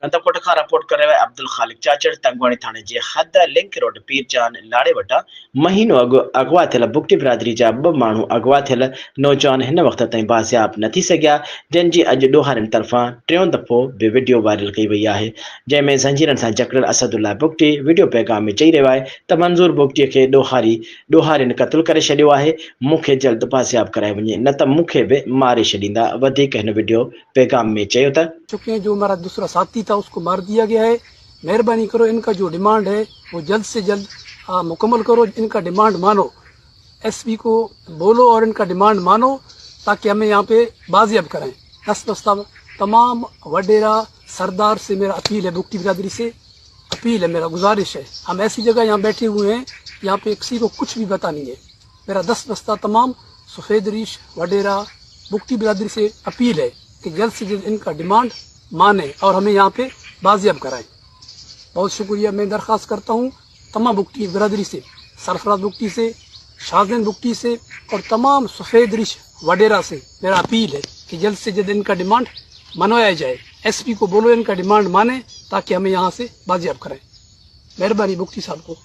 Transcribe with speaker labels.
Speaker 1: गंदकोट खां report करे रहियो आहे अब्दुल ख़ालिक चाचड़। तंगवाणी थाणे जे हद लिंक रोड पीरजान लाड़े वटां महीनो अॻु अगवा थियल बुगटी बिरादरी जा 2 माण्हू अगवा थियल नौजवान हिन वक़्त ताईं बाज़ियाब न थी सघिया, जंहिं जी अॼु ॾोहारियुनि तरफ़ां टियों दफ़ो बि वीडियो वायरल कई वई आहे, जंहिं में ज़ंजीरनि सां जकड़ियल असदुल्ला बुगटी वीडियो पैगाम में चई रहियो आहे त मंज़ूर बुगटीअ खे ॾोहारियुनि क़त्ल करे छॾियो आहे। मूंखे जल्द बाज़ियाब कराए वञे, न त मूंखे बि मारे छॾींदा। वधीक हिन वीडियो पैगाम में चयो त
Speaker 2: चुके हैं, जो हमारा दूसरा साथी था उसको मार दिया गया है। मेहरबानी करो, इनका जो डिमांड है वो जल्द से जल्द मुकम्मल करो। इनका डिमांड मानो, एसपी को बोलो और इनका डिमांड मानो ताकि हमें यहाँ पे बाजियाब करें। 10 बस्ता तमाम वडेरा सरदार से मेरा अपील है, बुगटी बिरादरी से अपील है, मेरा गुजारिश है। हम ऐसी जगह यहाँ बैठे हुए हैं, यहाँ पे किसी को कुछ भी पता नहीं है। मेरा 10 बस्ता तमाम सफ़ेद रीश वडेरा बुगटी बिरादरी से अपील है कि जल्द से जल्द इनका डिमांड माने और हमें यहाँ पे बाजियाब कराएं। बहुत शुक्रिया मैं दरख्वास्त करता हूँ तमाम बुगटी बिरादरी से, सरफराज बुगटी से, शाहजैन बुगटी से और तमाम सफ़ेद रिश वडेरा से मेरा अपील है कि जल्द से जल्द इनका डिमांड मनवाया जाए। एसपी को बोलो इनका डिमांड माने ताकि हमें यहाँ से बाजियाब कराएं। मेहरबानी बुगटी साहब को।